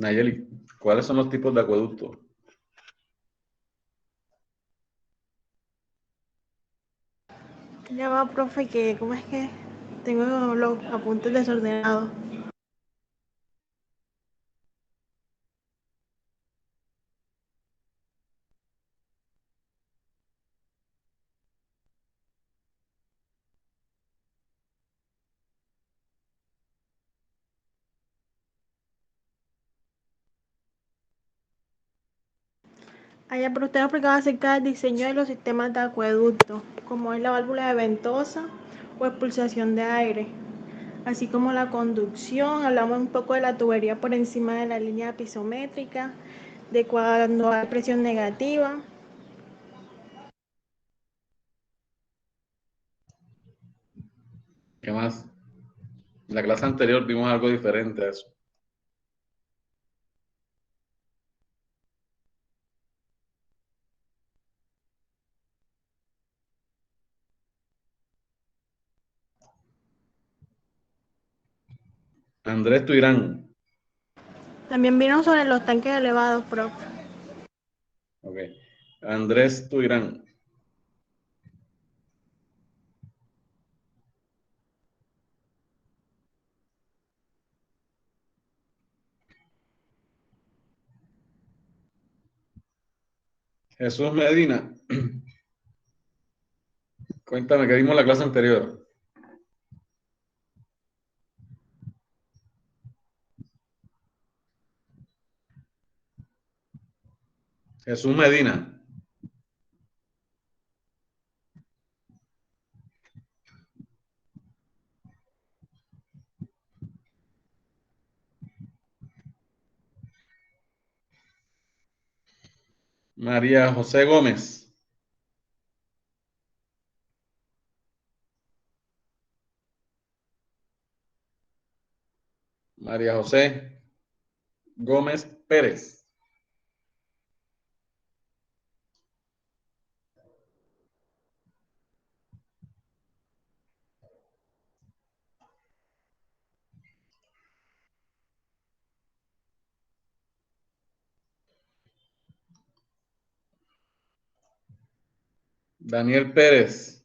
Nayeli, ¿cuáles son los tipos de acueducto? Ya va, profe, que ¿cómo es que tengo los apuntes desordenados? Allá, pero usted explicaba acerca del diseño de los sistemas de acueducto, como es la válvula de ventosa o expulsación de aire, así como la conducción. Hablamos un poco de la tubería por encima de la línea pisométrica, de cuando hay presión negativa. ¿Qué más? En la clase anterior vimos algo diferente a eso. Andrés Tuirán. También vino sobre los tanques elevados, profe. Ok. Andrés Tuirán. Jesús Medina. Cuéntame, ¿qué vimos en la clase anterior? Jesús Medina. María José Gómez. María José Gómez Pérez. Daniel Pérez.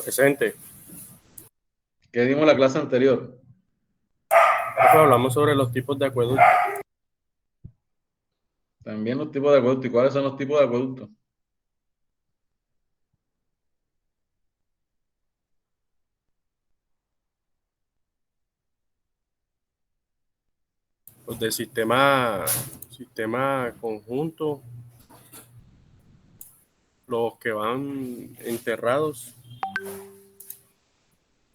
Presente. ¿Qué vimos en la clase anterior? Profe, hablamos sobre los tipos de acueducto. También los tipos de acueducto. ¿Y cuáles son los tipos de acueducto? Los de sistema conjunto, los que van enterrados,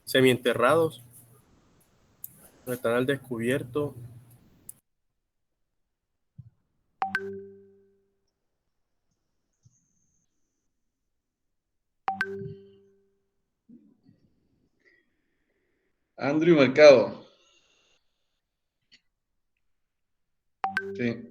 semienterrados, los que están al descubierto. Andrew Mercado. Sí.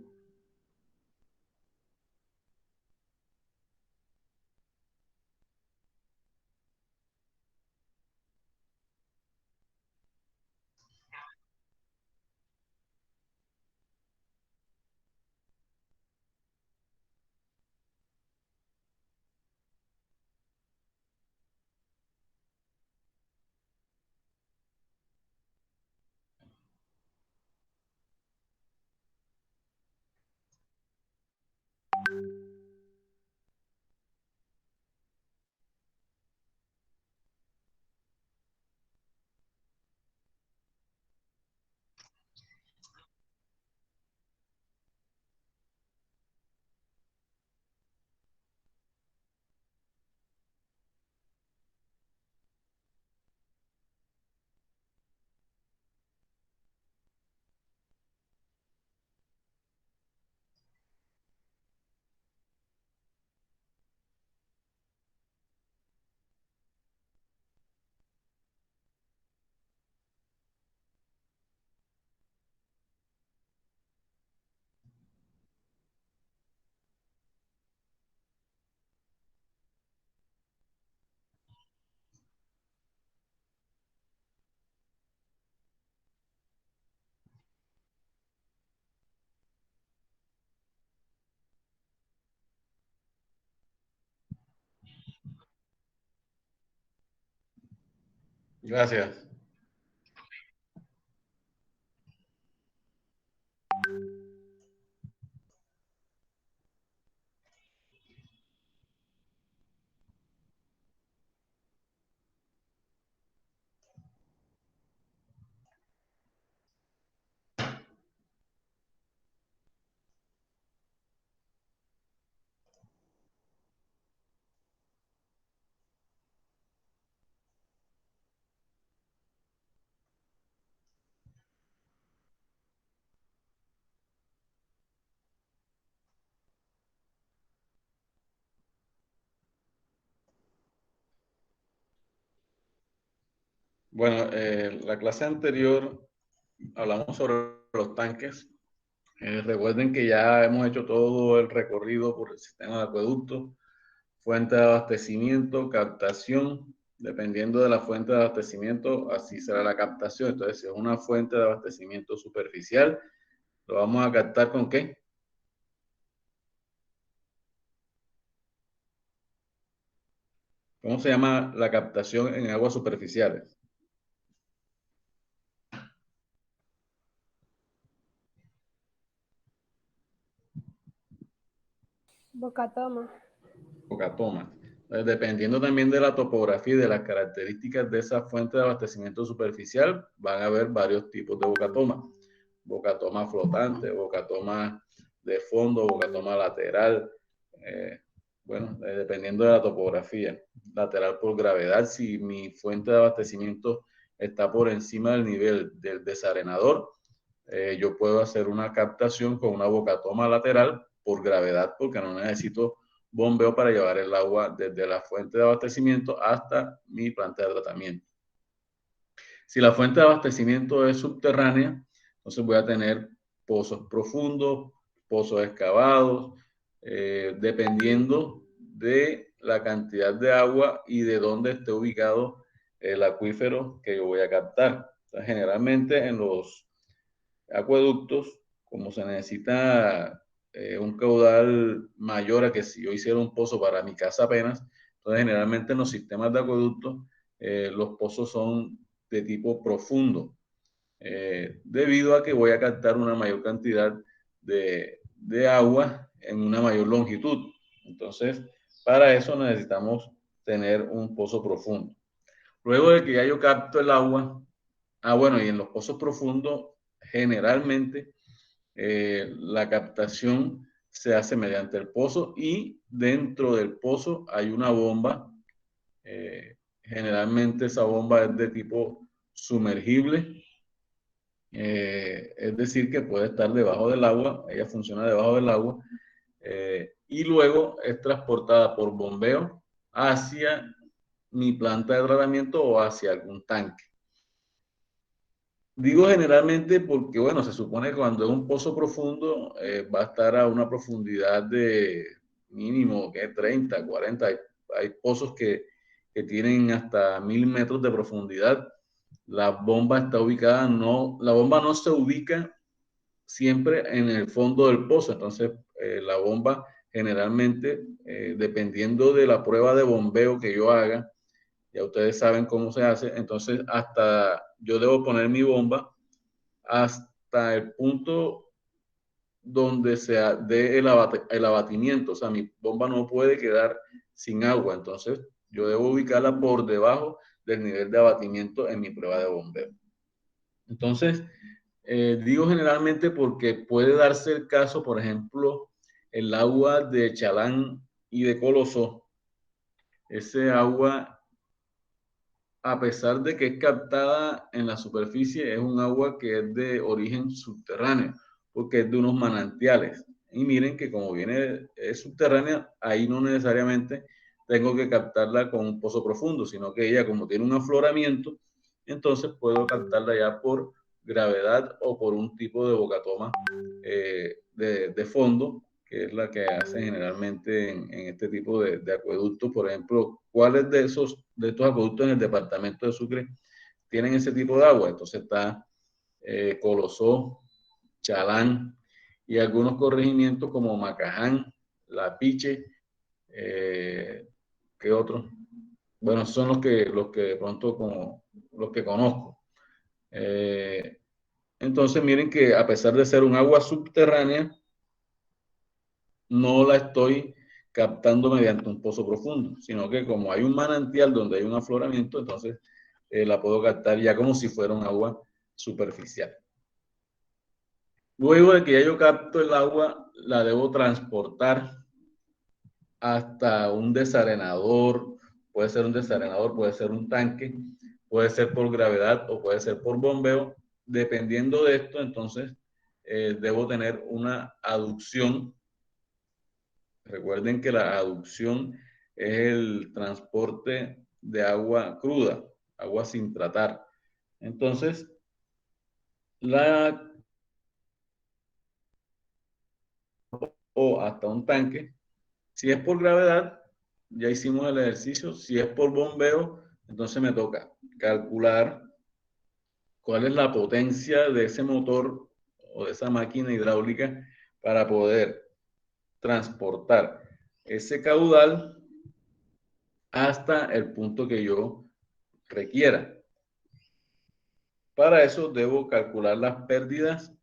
Gracias. Bueno, la clase anterior hablamos sobre los tanques. Recuerden que ya hemos hecho todo el recorrido por el sistema de acueductos, fuente de abastecimiento, captación. Dependiendo de la fuente de abastecimiento, así será la captación. Entonces, si es una fuente de abastecimiento superficial, ¿lo vamos a captar con qué? ¿Cómo se llama la captación en aguas superficiales? Bocatoma. Bocatoma. Dependiendo también de la topografía y de las características de esa fuente de abastecimiento superficial, van a haber varios tipos de bocatoma. Bocatoma flotante, bocatoma de fondo, bocatoma lateral. Bueno, dependiendo de la topografía. Lateral por gravedad, si mi fuente de abastecimiento está por encima del nivel del desarenador, yo puedo hacer una captación con una bocatoma lateral por gravedad, porque no necesito bombeo para llevar el agua desde la fuente de abastecimiento hasta mi planta de tratamiento. Si la fuente de abastecimiento es subterránea, entonces voy a tener pozos profundos, pozos excavados, dependiendo de la cantidad de agua y de dónde esté ubicado el acuífero que yo voy a captar. Entonces, generalmente en los acueductos, como se necesita un caudal mayor a que si yo hiciera un pozo para mi casa apenas, entonces generalmente en los sistemas de acueductos los pozos son de tipo profundo, debido a que voy a captar una mayor cantidad de agua en una mayor longitud. Entonces, para eso necesitamos tener un pozo profundo. Luego de que ya yo capto el agua, bueno, y en los pozos profundos, generalmente la captación se hace mediante el pozo y dentro del pozo hay una bomba. Generalmente esa bomba es de tipo sumergible, es decir, que puede estar debajo del agua, ella funciona debajo del agua, y luego es transportada por bombeo hacia mi planta de tratamiento o hacia algún tanque. Digo generalmente porque, bueno, se supone que cuando es un pozo profundo va a estar a una profundidad de mínimo, que 30, 40. Hay pozos que tienen hasta 1000 metros de profundidad. La bomba está ubicada, la bomba no se ubica siempre en el fondo del pozo. Entonces, la bomba generalmente, dependiendo de la prueba de bombeo que yo haga, ya ustedes saben cómo se hace, entonces hasta yo debo poner mi bomba hasta el punto donde se dé el abatimiento. O sea, mi bomba no puede quedar sin agua. Entonces, yo debo ubicarla por debajo del nivel de abatimiento en mi prueba de bombeo. Entonces, digo generalmente porque puede darse el caso, por ejemplo, el agua de Chalán y de Colosó. Ese agua, a pesar de que es captada en la superficie, es un agua que es de origen subterráneo, porque es de unos manantiales. Y miren que como viene es subterránea, ahí no necesariamente tengo que captarla con un pozo profundo, sino que ella como tiene un afloramiento, entonces puedo captarla ya por gravedad o por un tipo de bocatoma de fondo, que es la que hace generalmente en este tipo de acueductos. Por ejemplo, ¿cuáles de estos acueductos en el departamento de Sucre tienen ese tipo de agua? Entonces está Colosó, Chalán y algunos corregimientos como Macaján, La Piche, ¿qué otros? Bueno, son los que de pronto como los que conozco. Entonces miren que a pesar de ser un agua subterránea, no la estoy captando mediante un pozo profundo, sino que como hay un manantial donde hay un afloramiento, entonces la puedo captar ya como si fuera un agua superficial. Luego de que ya yo capto el agua, la debo transportar hasta un desarenador, puede ser un desarenador, puede ser un tanque, puede ser por gravedad o puede ser por bombeo. Dependiendo de esto, entonces, debo tener una aducción. Recuerden que la aducción es el transporte de agua cruda, agua sin tratar. Entonces, o hasta un tanque. Si es por gravedad, ya hicimos el ejercicio. Si es por bombeo, entonces me toca calcular cuál es la potencia de ese motor o de esa máquina hidráulica para poder transportar ese caudal hasta el punto que yo requiera. Para eso debo calcular las pérdidas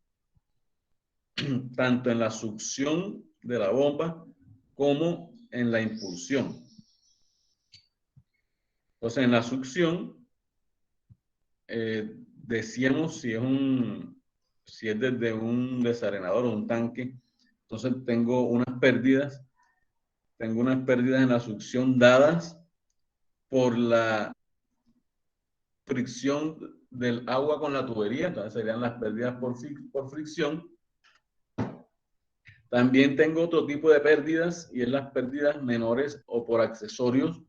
tanto en la succión de la bomba como en la impulsión. Entonces, en la succión, decíamos si es desde un desarenador o un tanque, entonces tengo unas pérdidas en la succión dadas por la fricción del agua con la tubería, entonces serían las pérdidas por fricción. También tengo otro tipo de pérdidas y es las pérdidas menores o por accesorios.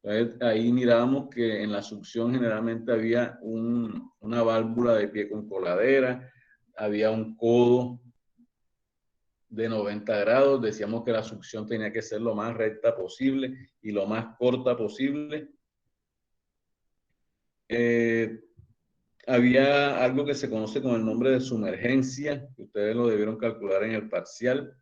Entonces, ahí mirábamos que en la succión generalmente había una válvula de pie con coladera, había un codo de 90 grados, decíamos que la succión tenía que ser lo más recta posible y lo más corta posible. Había algo que se conoce con el nombre de sumergencia, que ustedes lo debieron calcular en el parcial,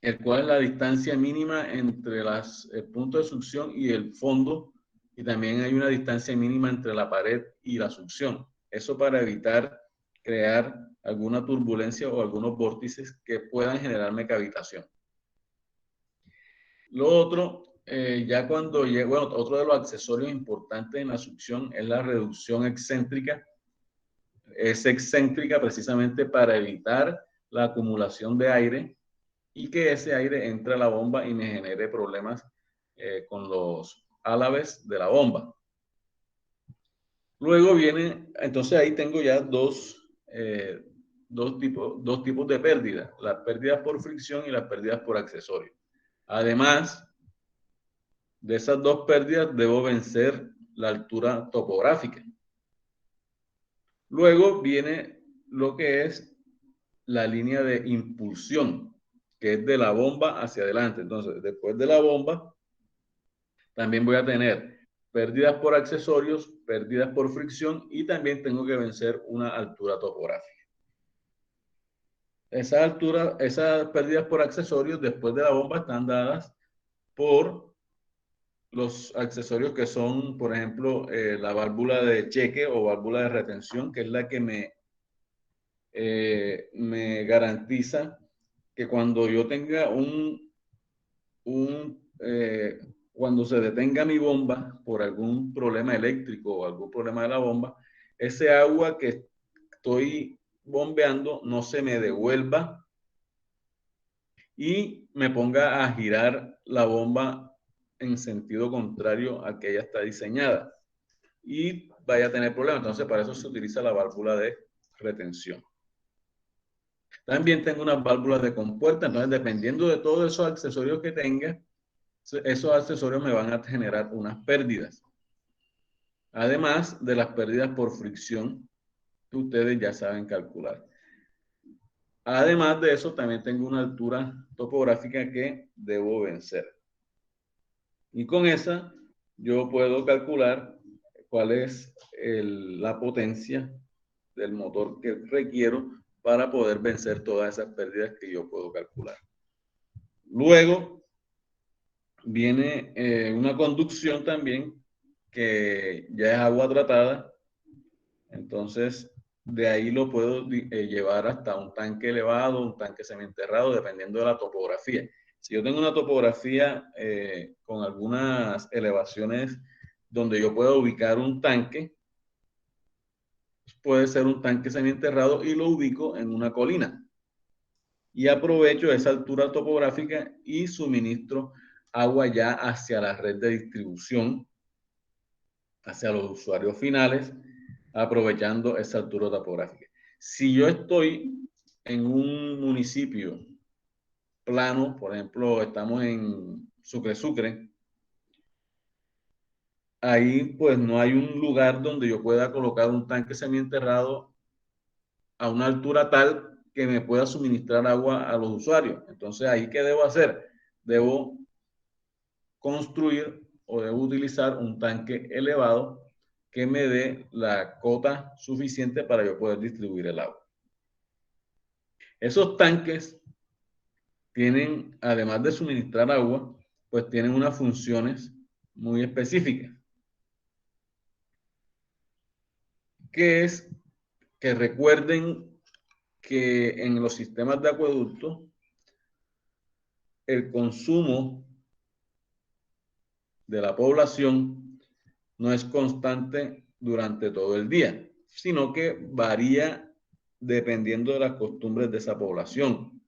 el cual es la distancia mínima entre el punto de succión y el fondo, y también hay una distancia mínima entre la pared y la succión. Eso para evitar crear alguna turbulencia o algunos vórtices que puedan generarme cavitación. Lo otro, ya cuando llega, bueno, otro de los accesorios importantes en la succión es la reducción excéntrica. Es excéntrica precisamente para evitar la acumulación de aire y que ese aire entre a la bomba y me genere problemas con los álabes de la bomba. Luego viene, entonces ahí tengo ya dos tipos de pérdidas, las pérdidas por fricción y las pérdidas por accesorio. Además de esas dos pérdidas, debo vencer la altura topográfica. Luego viene lo que es la línea de impulsión, que es de la bomba hacia adelante. Entonces, después de la bomba, también voy a tener pérdidas por accesorios, pérdidas por fricción y también tengo que vencer una altura topográfica. Esas pérdidas por accesorios después de la bomba están dadas por los accesorios que son, por ejemplo, la válvula de cheque o válvula de retención, que es la que me garantiza que cuando yo tenga cuando se detenga mi bomba por algún problema eléctrico o algún problema de la bomba, ese agua que estoy bombeando no se me devuelva y me ponga a girar la bomba en sentido contrario a que ella está diseñada y vaya a tener problemas. Entonces, para eso se utiliza la válvula de retención. También tengo unas válvulas de compuerta, entonces dependiendo de todos esos accesorios que tenga, esos accesorios me van a generar unas pérdidas. Además de las pérdidas por fricción, que ustedes ya saben calcular. Además de eso, también tengo una altura topográfica que debo vencer. Y con esa, yo puedo calcular cuál es la potencia del motor que requiero para poder vencer todas esas pérdidas que yo puedo calcular. Luego viene una conducción también, que ya es agua tratada, entonces de ahí lo puedo llevar hasta un tanque elevado, un tanque semienterrado, dependiendo de la topografía. Si yo tengo una topografía con algunas elevaciones donde yo puedo ubicar un tanque, puede ser un tanque semienterrado y lo ubico en una colina. Y aprovecho esa altura topográfica y suministro agua ya hacia la red de distribución, hacia los usuarios finales, aprovechando esa altura topográfica. Si yo estoy en un municipio plano, por ejemplo, estamos en Sucre, ahí pues no hay un lugar donde yo pueda colocar un tanque semienterrado a una altura tal que me pueda suministrar agua a los usuarios. Entonces, ¿ahí qué debo hacer? Debo construir o debo utilizar un tanque elevado que me dé la cota suficiente para yo poder distribuir el agua. Esos tanques tienen, además de suministrar agua, pues tienen unas funciones muy específicas, que es que recuerden que en los sistemas de acueducto el consumo de la población no es constante durante todo el día, sino que varía dependiendo de las costumbres de esa población.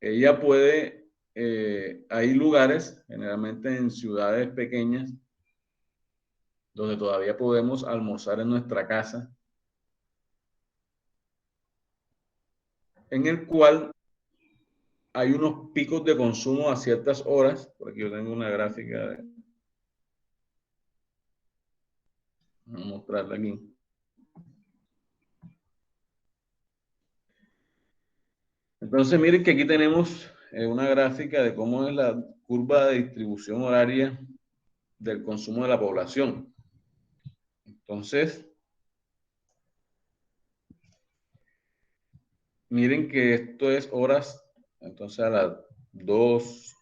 Ella puede, hay lugares, generalmente en ciudades pequeñas, donde todavía podemos almorzar en nuestra casa, en el cual hay unos picos de consumo a ciertas horas. Por aquí yo tengo una gráfica de... Voy a mostrarla aquí. Entonces, miren que aquí tenemos una gráfica de cómo es la curva de distribución horaria del consumo de la población. Entonces, miren que esto es horas, entonces a las 2,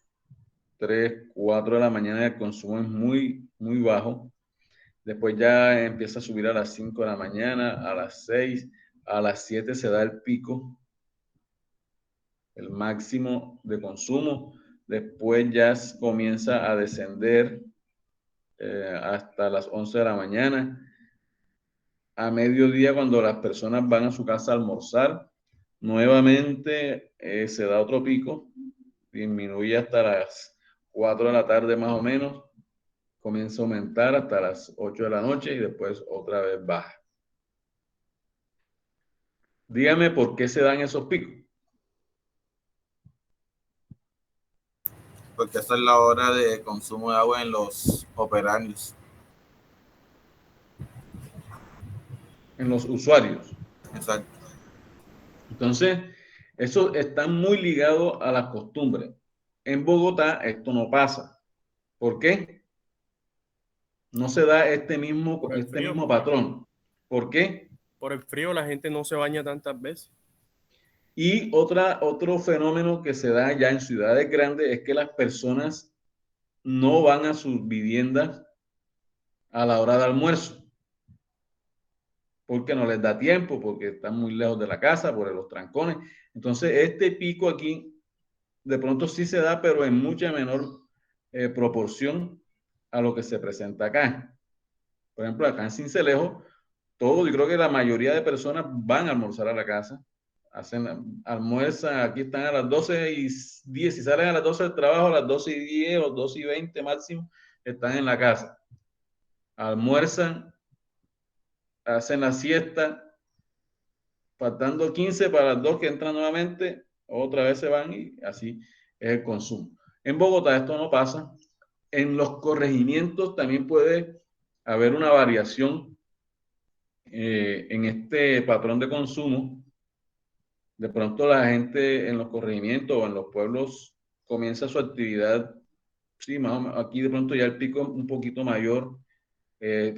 3, 4 de la mañana el consumo es muy bajo. Después ya empieza a subir a las 5 de la mañana, a las 6, a las 7 se da el pico, el máximo de consumo. Después ya comienza a descender hasta las 11 de la mañana. A mediodía, cuando las personas van a su casa a almorzar, nuevamente se da otro pico, disminuye hasta las 4 de la tarde más o menos, comienza a aumentar hasta las 8 de la noche y después otra vez baja. Dígame por qué se dan esos picos. Porque esa es la hora de consumo de agua en los operarios. En los usuarios. Exacto. Entonces, eso está muy ligado a las costumbres. En Bogotá esto no pasa. ¿Por qué? No se da este mismo patrón. ¿Por qué? Por el frío la gente no se baña tantas veces. Y otro fenómeno que se da ya en ciudades grandes es que las personas no van a sus viviendas a la hora de almuerzo, porque no les da tiempo, porque están muy lejos de la casa, por los trancones. Entonces, este pico aquí, de pronto sí se da, pero en mucha menor proporción a lo que se presenta acá. Por ejemplo, acá en Sincelejo, yo creo que la mayoría de personas van a almorzar a la casa, almuerzan, aquí están a las 12:10, si salen a las 12 del trabajo, a las 12:10 o 12:20 máximo, están en la casa. Almuerzan, hacen la siesta, faltando 15 para las 2 que entran nuevamente, otra vez se van y así es el consumo. En Bogotá esto no pasa. En los corregimientos también puede haber una variación en este patrón de consumo. De pronto la gente en los corregimientos o en los pueblos comienza su actividad, sí, más o menos, aquí de pronto ya el pico es un poquito mayor,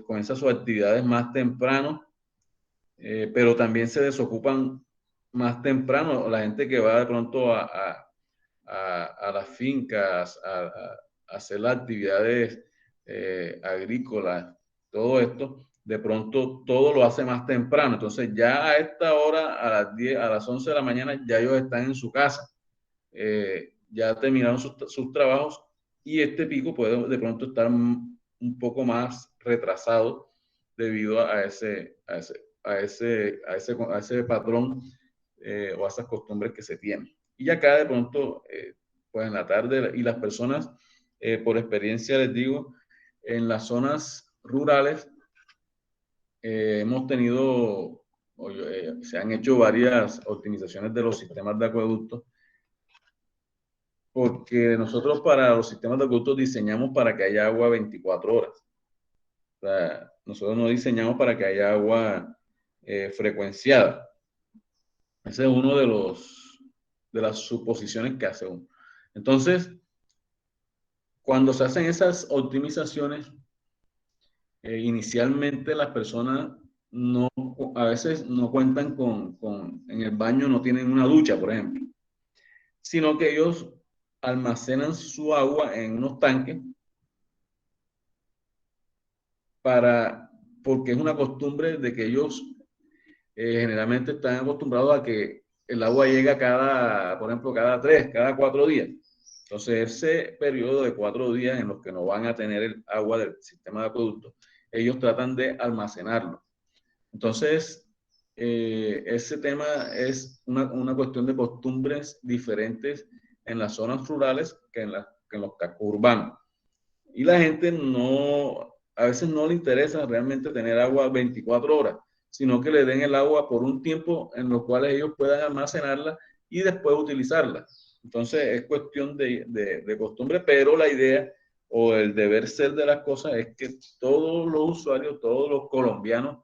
comienza sus actividades más temprano, pero también se desocupan más temprano. La gente que va de pronto a las fincas a hacer las actividades agrícolas, todo esto, de pronto todo lo hace más temprano. Entonces ya a esta hora, a las 10, a las 11 de la mañana, ya ellos están en su casa. Ya terminaron sus trabajos y este pico puede de pronto estar un poco más retrasado debido a ese patrón o a esas costumbres que se tienen. Y acá de pronto, pues en la tarde, y las personas, por experiencia les digo, en las zonas rurales hemos tenido, se han hecho varias optimizaciones de los sistemas de acueductos, porque nosotros para los sistemas de acueductos diseñamos para que haya agua 24 horas. O sea, nosotros no diseñamos para que haya agua frecuenciada. Ese es uno de las suposiciones que hace uno. Entonces, cuando se hacen esas optimizaciones, inicialmente las personas a veces no cuentan en el baño no tienen una ducha, por ejemplo, sino que ellos almacenan su agua en unos tanques porque es una costumbre de que ellos generalmente están acostumbrados a que el agua llega por ejemplo, cada 3, cada 4 días. Entonces, ese periodo de 4 días en los que no van a tener el agua del sistema de acueducto, ellos tratan de almacenarlo. Entonces, ese tema es una cuestión de costumbres diferentes en las zonas rurales que en los cascos urbanos. Y la gente a veces no le interesa realmente tener agua 24 horas, sino que le den el agua por un tiempo en los cuales ellos puedan almacenarla y después utilizarla. Entonces es cuestión de costumbre, pero la idea o el deber ser de las cosas es que todos los usuarios, todos los colombianos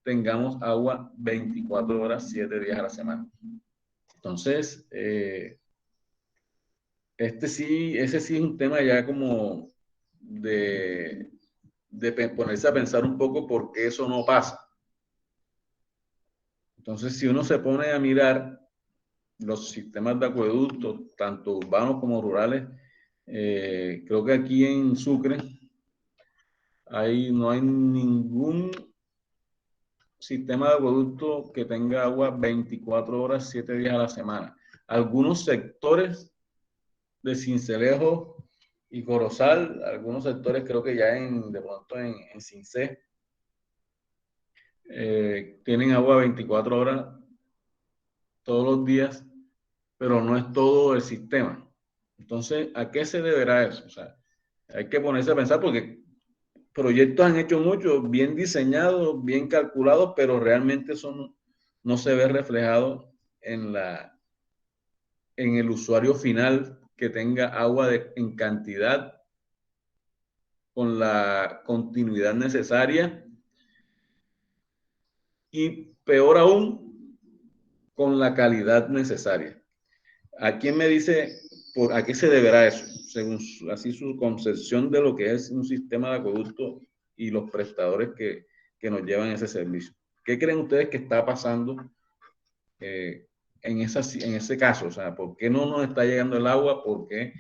tengamos agua 24 horas, 7 días a la semana. Entonces, ese sí es un tema ya como de ponerse a pensar un poco por qué eso no pasa. Entonces, si uno se pone a mirar los sistemas de acueductos, tanto urbanos como rurales, creo que aquí en Sucre no hay ningún sistema de acueducto que tenga agua 24 horas, 7 días a la semana. Algunos sectores de Sincelejo y Corozal, algunos sectores creo que ya de pronto en Cincé, tienen agua 24 horas todos los días, pero no es todo el sistema. Entonces, ¿a qué se deberá eso? O sea, hay que ponerse a pensar porque proyectos han hecho muchos, bien diseñados, bien calculados, pero realmente eso no se ve reflejado en el usuario final que tenga agua en cantidad, con la continuidad necesaria y peor aún, con la calidad necesaria. ¿A quién me dice a qué se deberá eso? Según su concepción de lo que es un sistema de acueducto y los prestadores que nos llevan ese servicio. ¿Qué creen ustedes que está pasando en ese caso? O sea, ¿por qué no nos está llegando el agua? ¿Por qué?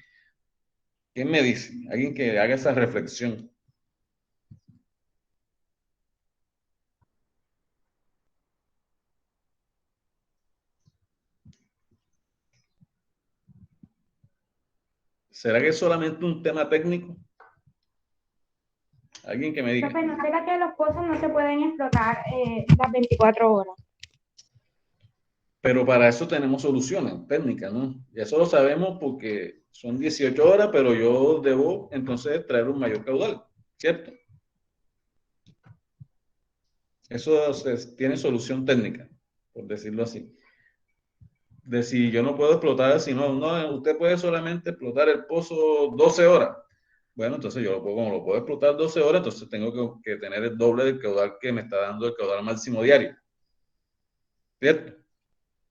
¿Quién me dice? Alguien que haga esa reflexión. ¿Será que es solamente un tema técnico? Alguien que me diga. Profe, ¿no será que los pozos no se pueden explotar las 24 horas? Pero para eso tenemos soluciones técnicas, ¿no? Y eso lo sabemos porque son 18 horas, pero yo debo entonces traer un mayor caudal, ¿cierto? Eso tiene solución técnica, por decirlo así. De si yo no puedo explotar, si no, usted puede solamente explotar el pozo 12 horas. Bueno, entonces como lo puedo explotar 12 horas, entonces tengo que tener el doble del caudal que me está dando el caudal máximo diario. ¿Cierto?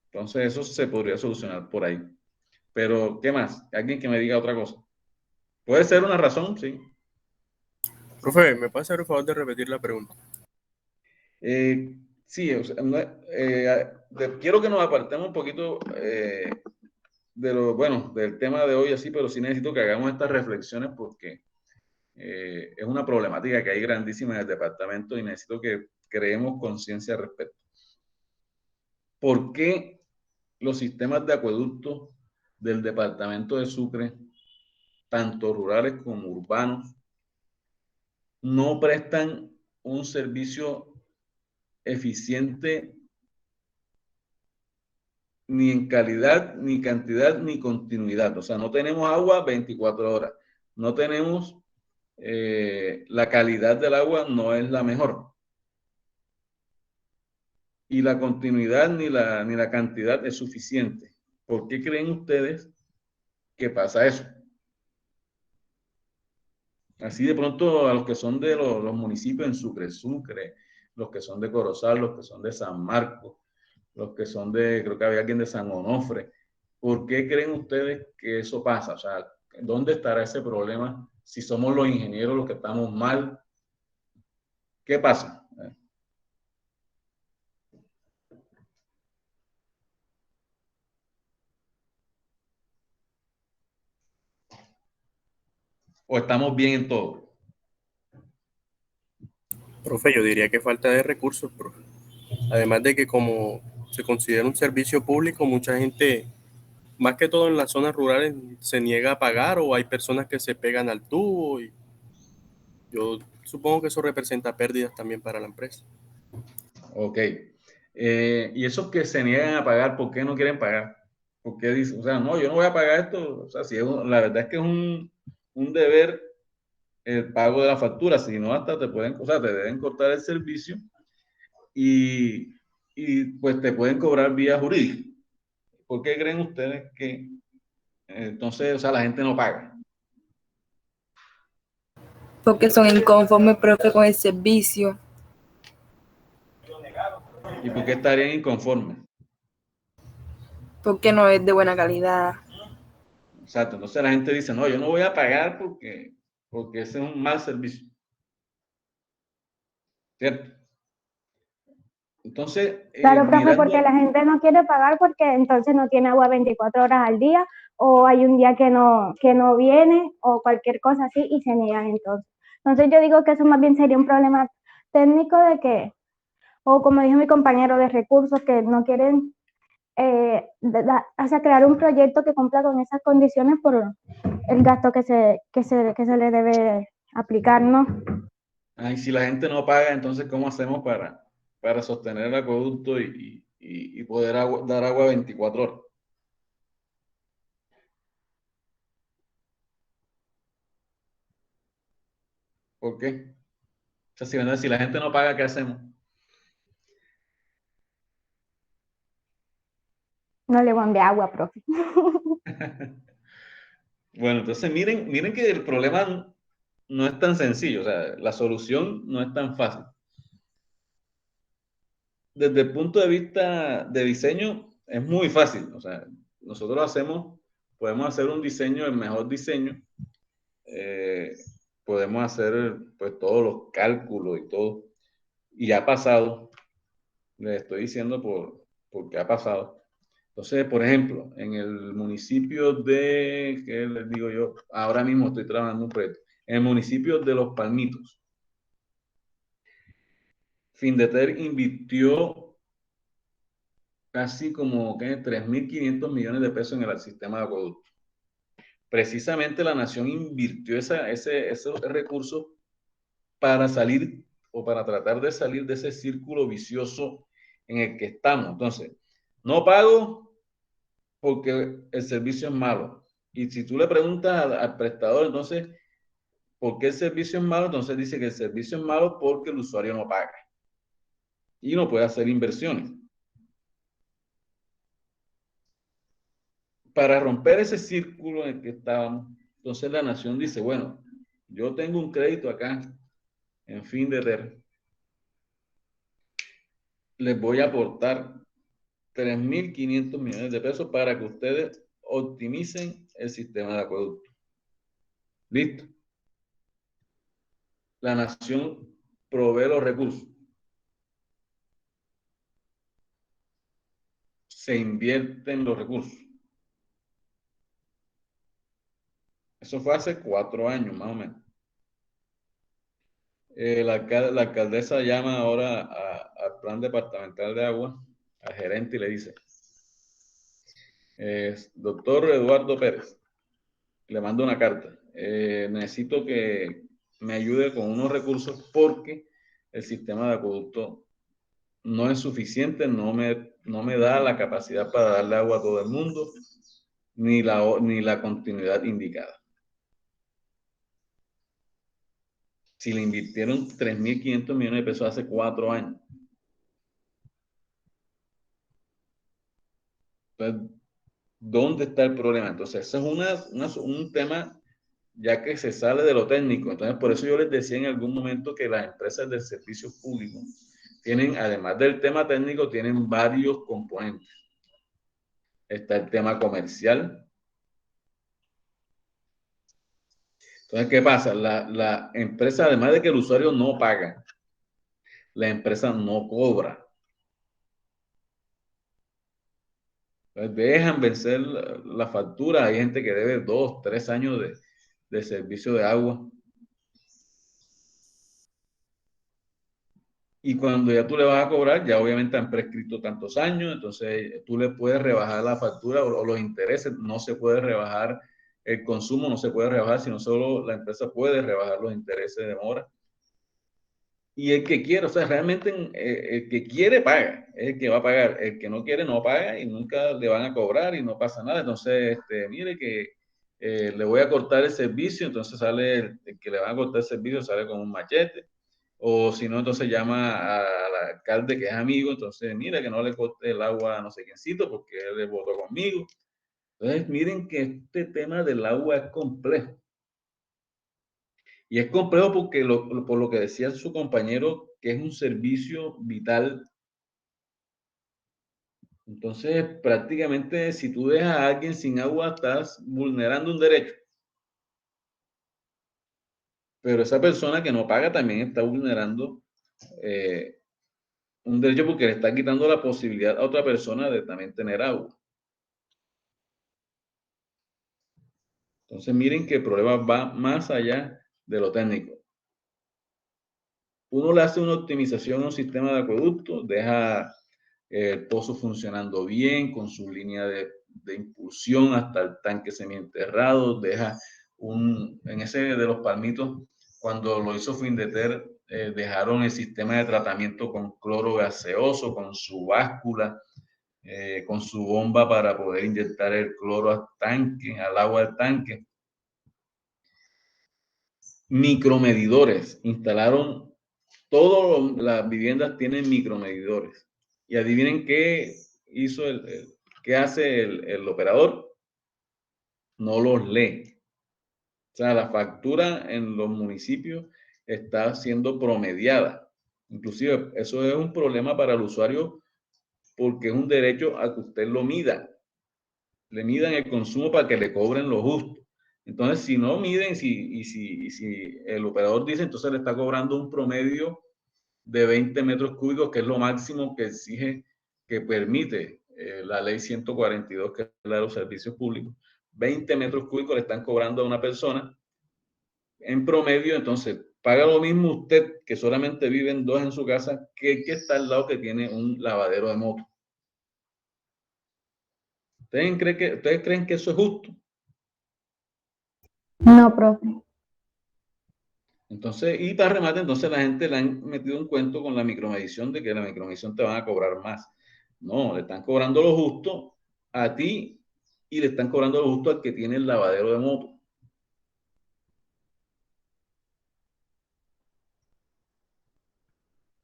Entonces eso se podría solucionar por ahí. Pero, ¿qué más? Alguien que me diga otra cosa. Puede ser una razón, sí. Profe, ¿me puede hacer el favor de repetir la pregunta? Sí, o sea, quiero que nos apartemos un poquito del tema de hoy, así, pero sí necesito que hagamos estas reflexiones porque es una problemática que hay grandísima en el departamento y necesito que creemos conciencia al respecto. ¿Por qué los sistemas de acueductos del departamento de Sucre, tanto rurales como urbanos, no prestan un servicio eficiente ni en calidad, ni cantidad, ni continuidad? O sea, no tenemos agua 24 horas, no tenemos, la calidad del agua no es la mejor. Y la continuidad ni la cantidad es suficiente. ¿Por qué creen ustedes que pasa eso? Así de pronto a los que son de los municipios en Sucre, los que son de Corozal, los que son de San Marcos, los que son de, creo que había alguien de San Onofre, ¿por qué creen ustedes que eso pasa? O sea, ¿dónde estará ese problema? Si somos los ingenieros los que estamos mal, ¿qué pasa? ¿O estamos bien en todo? Profe, yo diría que falta de recursos, profe. Además de que como se considera un servicio público, mucha gente, más que todo en las zonas rurales, se niega a pagar o hay personas que se pegan al tubo y yo supongo que eso representa pérdidas también para la empresa. Ok. Y esos que se niegan a pagar, ¿por qué no quieren pagar? ¿Por qué dicen, o sea, no, yo no voy a pagar esto? O sea, si la verdad es que es un deber el pago de la factura, si no hasta te pueden, o sea, te deben cortar el servicio y, y pues te pueden cobrar vía jurídica. ¿Por qué creen ustedes que entonces, o sea, la gente no paga? Porque son inconformes, profe, con el servicio, ¿Y por qué estarían inconformes? porque no es de buena calidad. Exacto, entonces la gente dice, no, yo no voy a pagar porque ese es un mal servicio. ¿Cierto? Entonces, Claro, profe, mirando, porque la gente no quiere pagar porque entonces no tiene agua 24 horas al día o hay un día que no viene o cualquier cosa así y se niegan entonces. Entonces yo digo que eso más bien sería un problema técnico de que, o como dijo mi compañero, de recursos que no quieren, o sea, crear un proyecto que cumpla con esas condiciones por el gasto que se le debe aplicar, ¿no? ay, si la gente no paga, entonces, ¿cómo hacemos para sostener el acueducto y poder dar agua 24 horas? ¿Por qué? O sea, si la gente no paga, ¿qué hacemos? No le van de agua, profe. Bueno, entonces miren que el problema no es tan sencillo, o sea, la solución no es tan fácil. Desde el punto de vista de diseño, es muy fácil, o sea, nosotros podemos hacer un diseño, el mejor diseño, eh, podemos hacer pues todos los cálculos y todo, y ha pasado, les estoy diciendo porque ha pasado. Entonces, por ejemplo, en el municipio de, ¿qué les digo yo? Ahora mismo estoy trabajando un proyecto. En el municipio de Los Palmitos, Findeter invirtió casi como 3.500 millones de pesos en el sistema de acueducto. Precisamente la nación invirtió esos recursos para salir o para tratar de salir de ese círculo vicioso en el que estamos. Entonces, no pago porque el servicio es malo. Y si tú le preguntas al prestador, entonces, ¿por qué el servicio es malo? Entonces dice que el servicio es malo porque el usuario no paga y no puede hacer inversiones. Para romper ese círculo en el que estábamos, entonces la nación dice, bueno, yo tengo un crédito acá en Findeter, les voy a aportar 3.500 millones de pesos para que ustedes optimicen el sistema de acueducto. Listo. La nación provee los recursos. Se invierten los recursos. Eso fue hace 4 años, más o menos. La alcaldesa llama ahora al plan departamental de agua, al gerente, y le dice, doctor Eduardo Pérez, le mando una carta, necesito que me ayude con unos recursos porque el sistema de acueducto no es suficiente, no me da la capacidad para darle agua a todo el mundo, ni la continuidad indicada. Si le invirtieron 3.500 millones de pesos hace 4 años. Entonces, ¿dónde está el problema? Entonces, ese es un tema ya que se sale de lo técnico. Entonces, por eso yo les decía en algún momento que las empresas de servicios públicos tienen, además del tema técnico, tienen varios componentes. Está el tema comercial. Entonces, ¿qué pasa? La empresa, además de que el usuario no paga, la empresa no cobra. Entonces, dejan vencer la factura. Hay gente que debe 2, 3 años de servicio de agua. Y cuando ya tú le vas a cobrar, ya obviamente han prescrito tantos años, entonces tú le puedes rebajar la factura o los intereses, no se puede rebajar el consumo, no se puede rebajar, sino solo la empresa puede rebajar los intereses de mora. Y el que quiere, o sea, realmente el que quiere paga, es el que va a pagar, el que no quiere no paga y nunca le van a cobrar y no pasa nada. Entonces, mire que le voy a cortar el servicio, entonces sale el que le van a cortar el servicio, sale con un machete. O si no, entonces llama al alcalde que es amigo, entonces mira que no le corte el agua a no sé quiéncito porque él votó conmigo. Entonces miren que este tema del agua es complejo. Y es complejo porque por lo que decía su compañero, que es un servicio vital. Entonces prácticamente si tú dejas a alguien sin agua, estás vulnerando un derecho. Pero esa persona que no paga también está vulnerando un derecho porque le está quitando la posibilidad a otra persona de también tener agua. Entonces miren que el problema va más allá de lo técnico. Uno le hace una optimización a un sistema de acueducto, deja el pozo funcionando bien con su línea de impulsión hasta el tanque semienterrado, deja en ese de los Palmitos, cuando lo hizo Findeter, dejaron el sistema de tratamiento con cloro gaseoso, con su báscula, con su bomba para poder inyectar el cloro al tanque, al agua del tanque. Micromedidores, instalaron, todas las viviendas tienen micromedidores. Y adivinen qué hizo qué hace el operador. No los lee. O sea, la factura en los municipios está siendo promediada. Inclusive, eso es un problema para el usuario porque es un derecho a que usted lo mida. Le midan el consumo para que le cobren lo justo. Entonces, si no miden, si el operador dice, entonces le está cobrando un promedio de 20 metros cúbicos, que es lo máximo que exige, que permite la ley 142, que es la de los servicios públicos. 20 metros cúbicos le están cobrando a una persona en promedio, entonces paga lo mismo usted, que solamente viven 2 en su casa, que el que está al lado que tiene un lavadero de moto. ¿Ustedes creen que eso es justo? No, profe. Entonces, y para remate, entonces la gente le han metido un cuento con la micromedición de que la micromedición te van a cobrar más. No, le están cobrando lo justo a ti y le están cobrando lo justo al que tiene el lavadero de moto.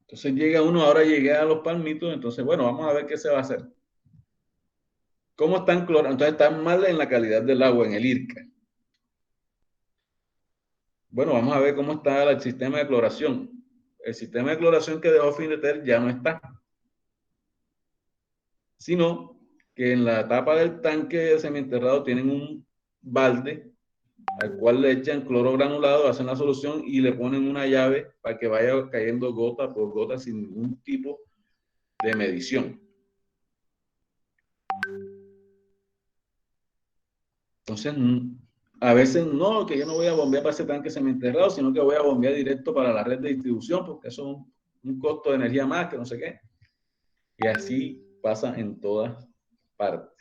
Entonces llega uno, ahora llegué a los Palmitos, entonces bueno, vamos a ver qué se va a hacer. ¿Cómo están clorando? Entonces están mal en la calidad del agua, en el IRCA. Bueno, vamos a ver cómo está el sistema de cloración. El sistema de cloración que dejó Findeter ya no está. Sino que en la tapa del tanque semienterrado tienen un balde al cual le echan cloro granulado, hacen la solución y le ponen una llave para que vaya cayendo gota por gota sin ningún tipo de medición. Entonces, A veces no, que yo no voy a bombear para ese tanque cementerrado, sino que voy a bombear directo para la red de distribución, porque eso es un costo de energía más, que no sé qué. Y así pasa en todas partes.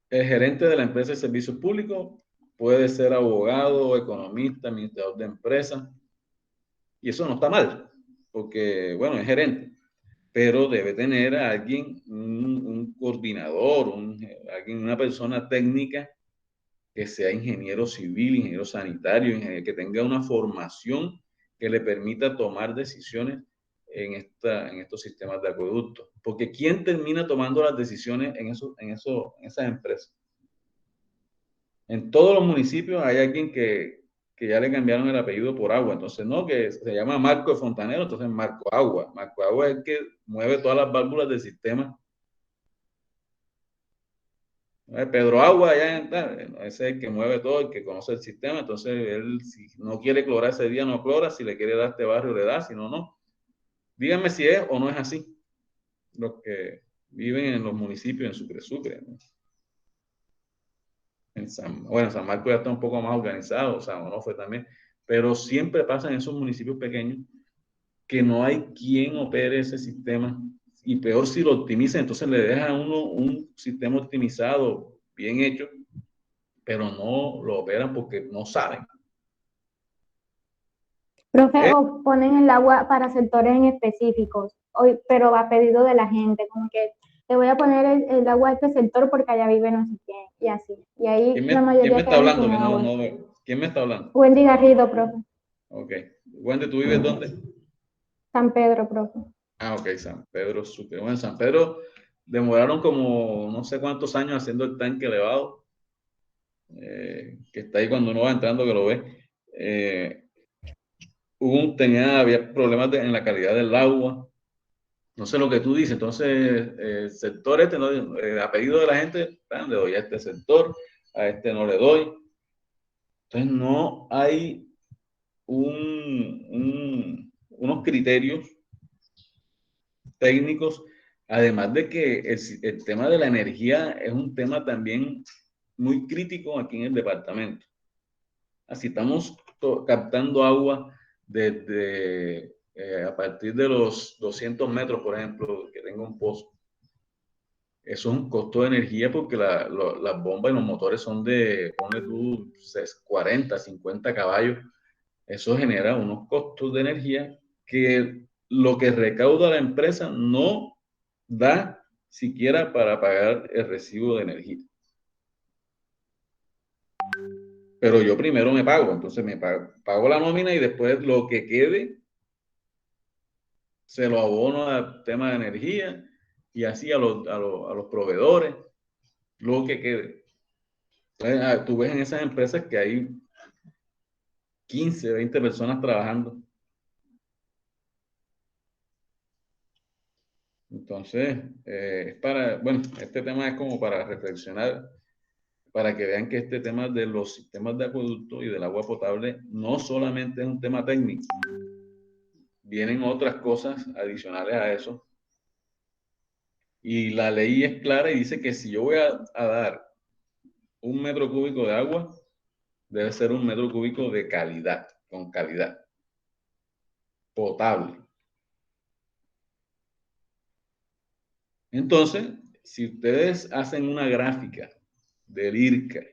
El gerente de la empresa de servicios públicos puede ser abogado, economista, administrador de empresa, y eso no está mal, porque, bueno, es gerente, pero debe tener a alguien, un coordinador, alguien, una persona técnica que sea ingeniero civil, ingeniero sanitario, que tenga una formación que le permita tomar decisiones en estos sistemas de acueductos. Porque ¿quién termina tomando las decisiones en esas empresas? En todos los municipios hay alguien que ya le cambiaron el apellido por Agua. Entonces, no, que se llama Marco de Fontanero, entonces Marco Agua. Marco Agua es el que mueve todas las válvulas del sistema. Pedro Agua, ese es el que mueve todo, el que conoce el sistema. Entonces, él, si no quiere clorar ese día, no clora. Si le quiere dar este barrio, le da. Si no, no. Díganme si es o no es así. Los que viven en los municipios, en Sucre, ¿no? Bueno, San Marcos ya está un poco más organizado, o sea, no fue también, pero siempre pasa en esos municipios pequeños que no hay quien opere ese sistema, y peor si lo optimiza, entonces le deja a uno un sistema optimizado, bien hecho, pero no lo operan porque no saben. Profe, o ponen el agua para sectores en específicos, pero a pedido de la gente, como que te voy a poner el agua a este sector porque allá vive no sé quién, y así. Y ahí la ¿Quién mayoría me está quedan hablando? sin Que agua. no veo. ¿Quién me está hablando? Wendy Garrido, profe. Ok. Wendy, ¿tú vives dónde? San Pedro, profe. Ah, ok, San Pedro Sucre. Bueno, San Pedro demoraron como no sé cuántos años haciendo el tanque elevado, que está ahí cuando uno va entrando que lo ve. Había problemas en la calidad del agua. No sé lo que tú dices. Entonces, el sector este, ¿no? A pedido de la gente, le doy a este sector, a este no le doy. Entonces, no hay unos criterios técnicos, además de que el tema de la energía es un tema también muy crítico aquí en el departamento. Así estamos captando agua desde a partir de los 200 metros, por ejemplo, que tenga un pozo. Eso es un costo de energía porque las bombas y los motores son de, ponle tú, 40, 50 caballos. Eso genera unos costos de energía que lo que recauda la empresa no da siquiera para pagar el recibo de energía. Pero yo primero me pago, entonces pago la nómina y después lo que quede se lo abono al tema de energía y así a los proveedores, lo que quede. Entonces, tú ves en esas empresas que hay 15, 20 personas trabajando. Entonces, bueno, este tema es como para reflexionar, para que vean que este tema de los sistemas de acueducto y del agua potable no solamente es un tema técnico, vienen otras cosas adicionales a eso. Y la ley es clara y dice que si yo voy a dar 1 metro cúbico de agua, debe ser 1 metro cúbico de calidad, con calidad, potable. Entonces, si ustedes hacen una gráfica del IRCA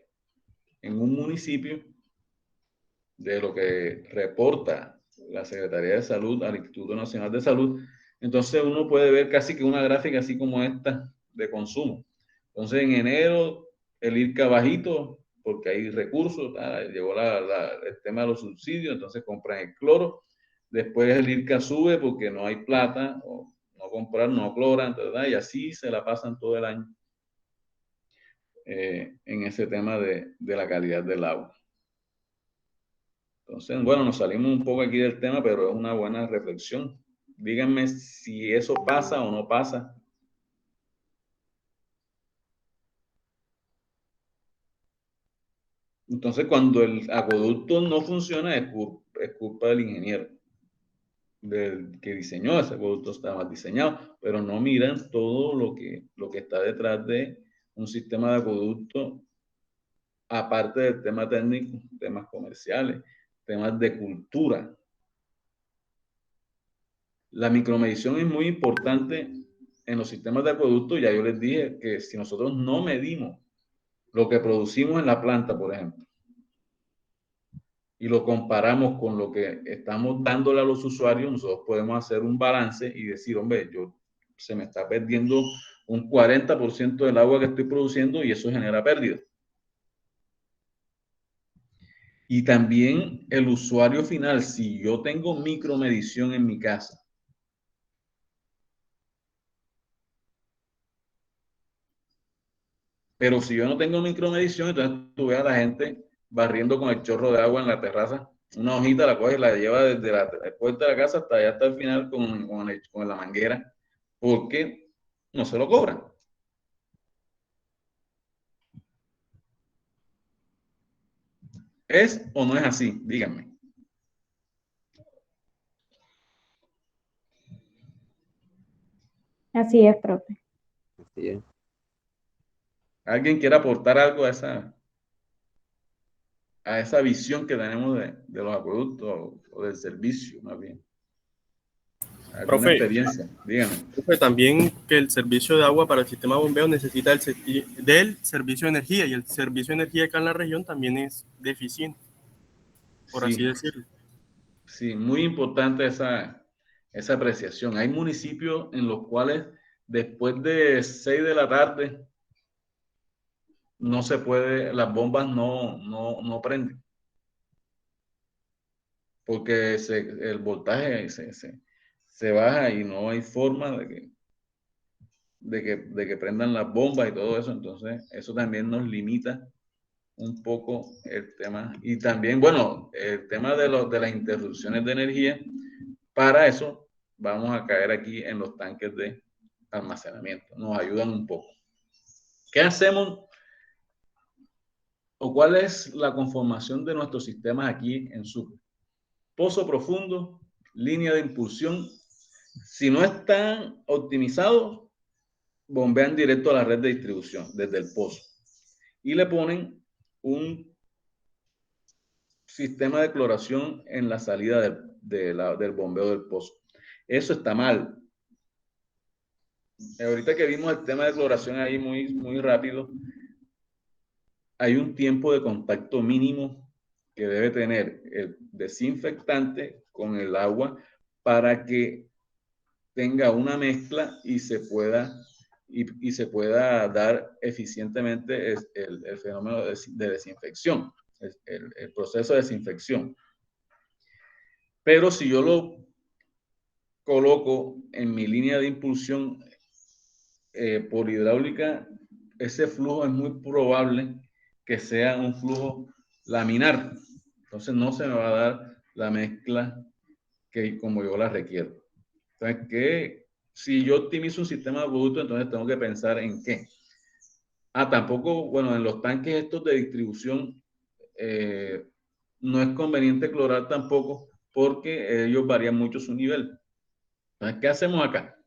en un municipio, de lo que reporta la Secretaría de Salud al Instituto Nacional de Salud, entonces uno puede ver casi que una gráfica así como esta de consumo. Entonces en enero el IRCA bajito porque hay recursos, llegó el tema de los subsidios, entonces compran el cloro, después el IRCA sube porque no hay plata, o no comprar, no cloran, ¿verdad? Y así se la pasan todo el año en ese tema de la calidad del agua. Entonces, bueno, nos salimos un poco aquí del tema, pero es una buena reflexión. Díganme si eso pasa o no pasa. Entonces, cuando el acueducto no funciona, es culpa del ingeniero, del que diseñó ese acueducto, está mal diseñado, pero no miran todo lo que está detrás de un sistema de acueducto, aparte del tema técnico, temas comerciales, temas de cultura. La micromedición es muy importante en los sistemas de acueducto. Ya yo les dije que si nosotros no medimos lo que producimos en la planta, por ejemplo, y lo comparamos con lo que estamos dándole a los usuarios, nosotros podemos hacer un balance y decir, hombre, se me está perdiendo un 40% del agua que estoy produciendo y eso genera pérdida. Y también el usuario final, si yo tengo micromedición en mi casa, pero si yo no tengo micromedición, entonces tú ves a la gente barriendo con el chorro de agua en la terraza, una hojita la coge y la lleva desde la puerta de la casa hasta allá, hasta el final con la manguera, porque no se lo cobran. ¿Es o no es así? Díganme. Así es, profe. Así es. ¿Alguien quiere aportar algo a esa visión que tenemos de los acueductos o del servicio, más bien? ¿Alguna Profe, experiencia? Díganme. profe, también que el servicio de agua para el sistema de bombeo necesita del servicio de energía, y el servicio de energía acá en la región también es deficiente, por así Sí, decirlo. sí, muy importante esa apreciación. Hay municipios en los cuales después de 6 de la tarde no se puede, las bombas no prenden, porque el voltaje se baja y no hay forma de que prendan las bombas y todo eso. Entonces, eso también nos limita un poco el tema. Y también, bueno, el tema de las interrupciones de energía. Para eso vamos a caer aquí en los tanques de almacenamiento. Nos ayudan un poco. ¿Qué hacemos o cuál es la conformación de nuestros sistemas aquí en Sucre? Pozo profundo, línea de impulsión. Si no están optimizados, bombean directo a la red de distribución desde el pozo y le ponen un sistema de cloración en la salida del bombeo del pozo. Eso está mal. Ahorita que vimos el tema de cloración ahí muy rápido, hay un tiempo de contacto mínimo que debe tener el desinfectante con el agua para que tenga una mezcla y se pueda dar eficientemente el fenómeno de desinfección, el proceso de desinfección. Pero si yo lo coloco en mi línea de impulsión por hidráulica, ese flujo es muy probable que sea un flujo laminar. Entonces no se me va a dar la mezcla que como yo la requiero. Entonces, si yo optimizo un sistema de producto, entonces tengo que pensar en qué. Tampoco, bueno, en los tanques estos de distribución no es conveniente clorar tampoco porque ellos varían mucho su nivel. Entonces, ¿qué hacemos acá?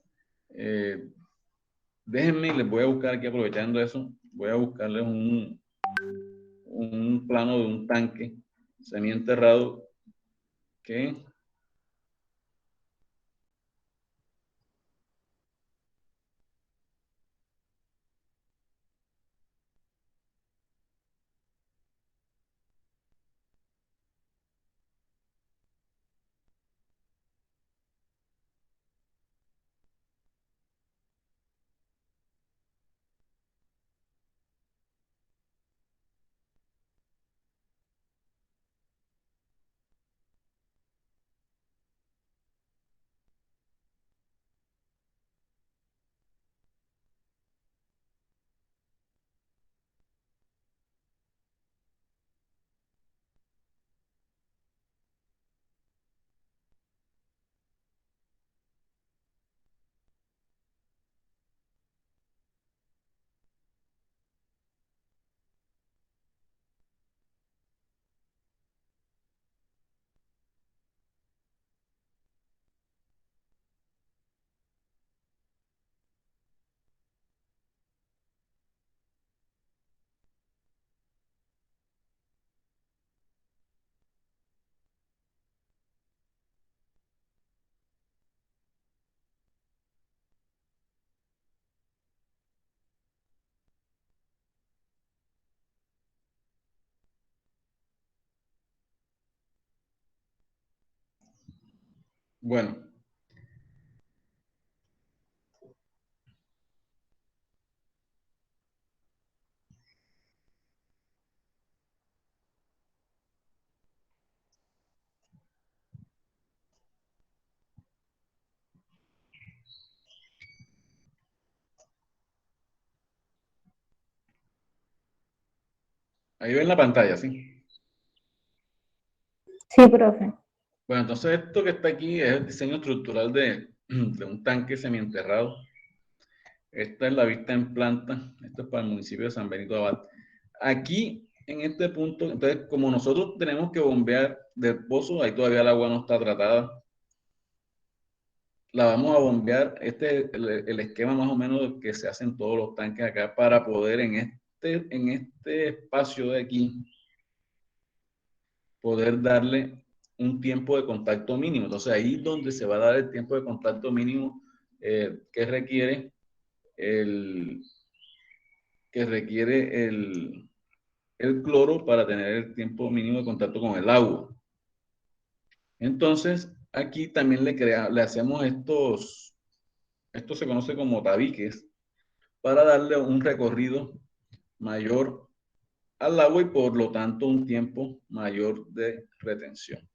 Déjenme, les voy a buscar aquí aprovechando eso, voy a buscarles un plano de un tanque semienterrado que Bueno, ahí ven la pantalla, ¿sí? Sí, profe. Bueno, entonces esto que está aquí es el diseño estructural de un tanque semienterrado. Esta es la vista en planta. Esto es para el municipio de San Benito Abad. Aquí, en este punto, entonces, como nosotros tenemos que bombear del pozo, ahí todavía el agua no está tratada. La vamos a bombear. Este es el esquema más o menos que se hace en todos los tanques acá para poder en este espacio de aquí, poder darle un tiempo de contacto mínimo. Entonces ahí es donde se va a dar el tiempo de contacto mínimo que requiere el, el cloro para tener el tiempo mínimo de contacto con el agua. Entonces, aquí también le hacemos esto se conoce como tabiques, para darle un recorrido mayor al agua y por lo tanto un tiempo mayor de retención.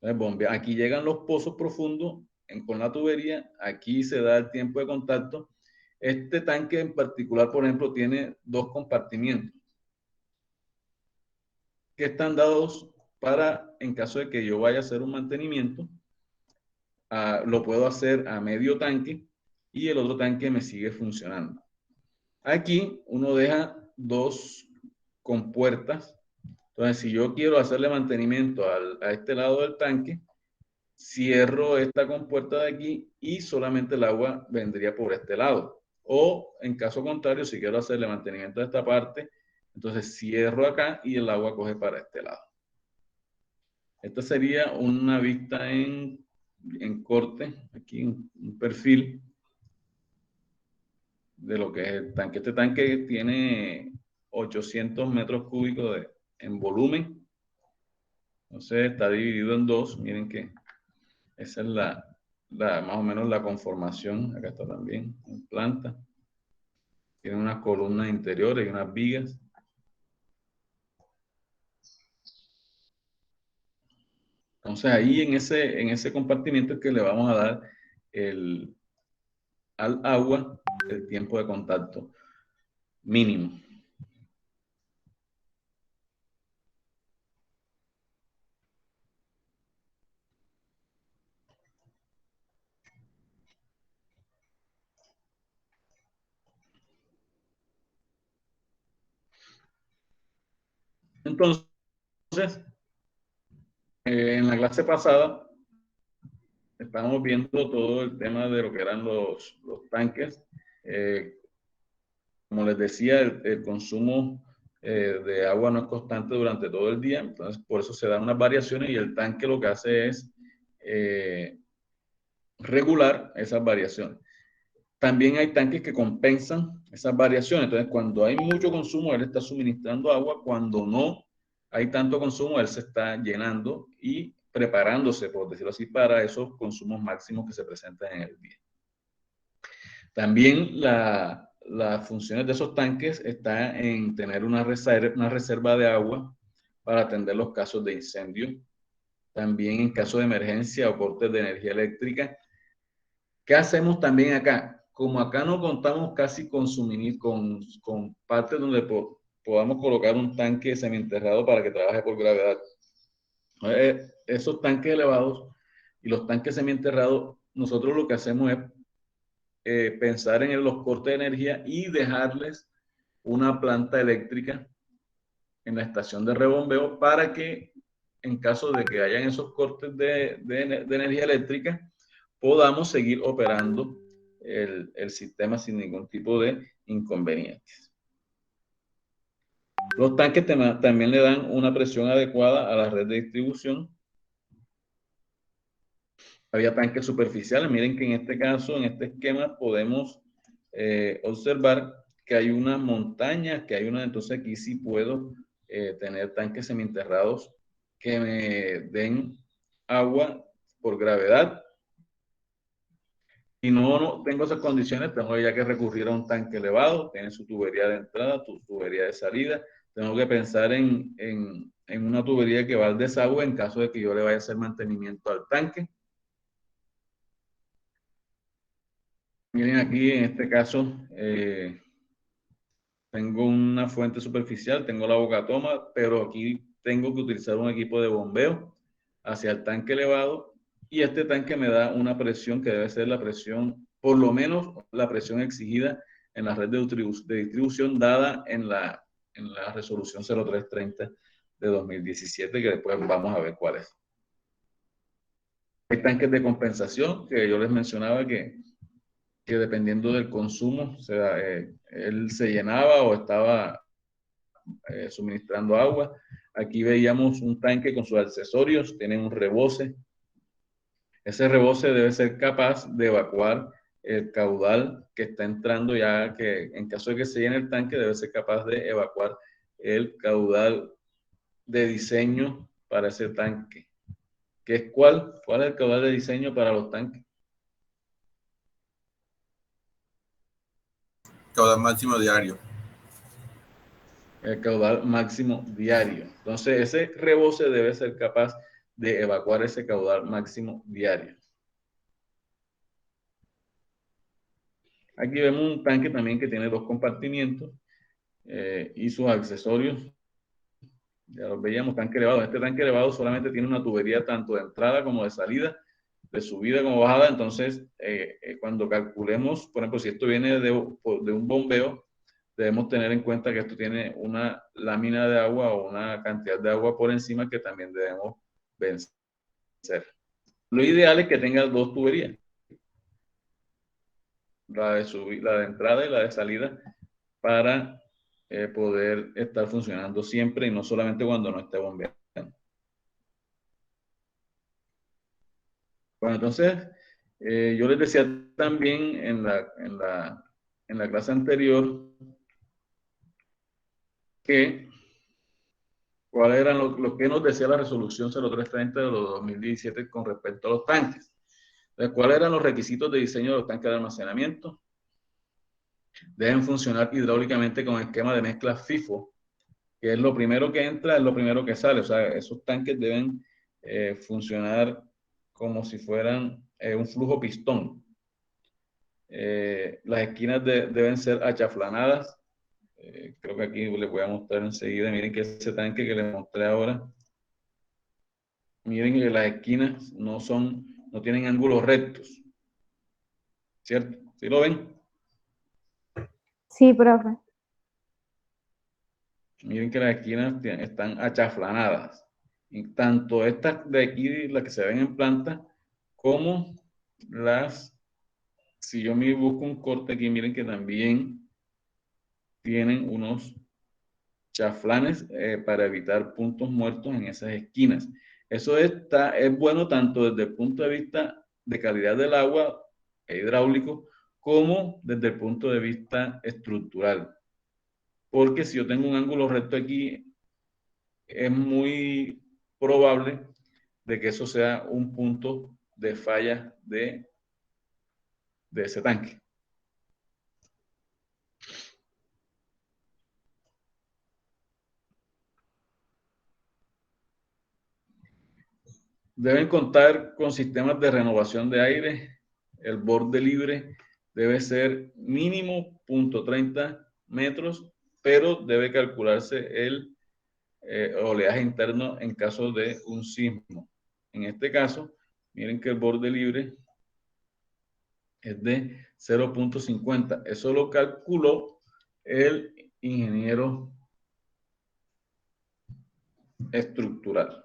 Entonces, aquí llegan los pozos profundos con la tubería, aquí se da el tiempo de contacto. Este tanque en particular, por ejemplo, tiene dos compartimientos que están dados para, en caso de que yo vaya a hacer un mantenimiento, lo puedo hacer a medio tanque y el otro tanque me sigue funcionando. Aquí uno deja dos compuertas. Entonces, si yo quiero hacerle mantenimiento a este lado del tanque, cierro esta compuerta de aquí y solamente el agua vendría por este lado. O en caso contrario, si quiero hacerle mantenimiento a esta parte, entonces cierro acá y el agua coge para este lado. Esta sería una vista en corte, aquí un perfil de lo que es el tanque. Este tanque tiene 800 metros cúbicos en volumen. Entonces está dividido en dos. Miren que esa es más o menos la conformación. Acá está también en planta. Tiene unas columnas interiores y unas vigas. Entonces ahí en ese compartimiento es que le vamos a dar al agua el tiempo de contacto mínimo. Entonces, en la clase pasada estamos viendo todo el tema de lo que eran los tanques. Como les decía, el consumo de agua no es constante durante todo el día, entonces por eso se dan unas variaciones y el tanque lo que hace es regular esas variaciones. También hay tanques que compensan esas variaciones, entonces cuando hay mucho consumo, él está suministrando agua, cuando no hay tanto consumo, él se está llenando y preparándose, por decirlo así, para esos consumos máximos que se presentan en el día. También las funciones de esos tanques está en tener una reserva de agua para atender los casos de incendio. También en caso de emergencia o cortes de energía eléctrica. ¿Qué hacemos también acá? Como acá no contamos casi con con partes donde podamos colocar un tanque semienterrado para que trabaje por gravedad. Esos tanques elevados y los tanques semienterrados, nosotros lo que hacemos es pensar en los cortes de energía y dejarles una planta eléctrica en la estación de rebombeo para que en caso de que hayan esos cortes de energía eléctrica, podamos seguir operando el sistema sin ningún tipo de inconvenientes. Los tanques también le dan una presión adecuada a la red de distribución. Había tanques superficiales. Miren que en este caso, en este esquema, podemos observar que hay unas montañas, entonces aquí sí puedo tener tanques semienterrados que me den agua por gravedad Si no tengo esas condiciones, tengo ya que recurrir a un tanque elevado, tiene su tubería de entrada, tu tubería de salida. Tengo que pensar en una tubería que va al desagüe en caso de que yo le vaya a hacer mantenimiento al tanque. Miren aquí, en este caso, tengo una fuente superficial, tengo la boca toma, pero aquí tengo que utilizar un equipo de bombeo hacia el tanque elevado, y este tanque me da una presión que debe ser la presión, por lo menos la presión exigida en la red de distribución dada en la resolución 0330 de 2017, que después vamos a ver cuál es. Hay tanques de compensación que yo les mencionaba que dependiendo del consumo, o sea, él se llenaba o estaba suministrando agua. Aquí veíamos un tanque con sus accesorios, tiene un rebose. Ese rebose debe ser capaz de evacuar el caudal que está entrando, ya que en caso de que se llene el tanque, debe ser capaz de evacuar el caudal de diseño para ese tanque. ¿Qué es cuál? ¿Cuál es el caudal de diseño para los tanques? Caudal máximo diario. El caudal máximo diario. Entonces, ese rebose debe ser capaz de evacuar ese caudal máximo diario. Aquí vemos un tanque también que tiene dos compartimientos y sus accesorios. Ya los veíamos, tanque elevado. Este tanque elevado solamente tiene una tubería tanto de entrada como de salida, de subida como bajada. Entonces, cuando calculemos, por ejemplo, si esto viene de un bombeo, debemos tener en cuenta que esto tiene una lámina de agua o una cantidad de agua por encima que también debemos vencer. Lo ideal es que tenga dos tuberías, la de entrada y la de salida, para poder estar funcionando siempre y no solamente cuando no esté bombeando. Bueno, entonces, yo les decía también en la clase anterior que cuál eran lo que nos decía la resolución 0330 de los 2017 con respecto a los tanques. Entonces, ¿cuáles eran los requisitos de diseño de los tanques de almacenamiento? Deben funcionar hidráulicamente con esquema de mezcla FIFO, que es lo primero que entra, es lo primero que sale. O sea, esos tanques deben funcionar como si fueran un flujo pistón. Las esquinas deben ser achaflanadas. Creo que aquí les voy a mostrar enseguida. Miren que ese tanque que les mostré ahora, miren que las esquinas no tienen ángulos rectos, ¿cierto? ¿Sí lo ven? Sí, profe. Miren que las esquinas están achaflanadas. Y tanto estas de aquí, las que se ven en planta, como si yo me busco un corte aquí, miren que también tienen unos chaflanes para evitar puntos muertos en esas esquinas. Eso es bueno tanto desde el punto de vista de calidad del agua e hidráulico, como desde el punto de vista estructural. Porque si yo tengo un ángulo recto aquí, es muy probable de que eso sea un punto de falla de ese tanque. Deben contar con sistemas de renovación de aire. El borde libre debe ser mínimo 0.30 metros, pero debe calcularse el oleaje interno en caso de un sismo. En este caso, miren que el borde libre es de 0.50. Eso lo calculó el ingeniero estructural.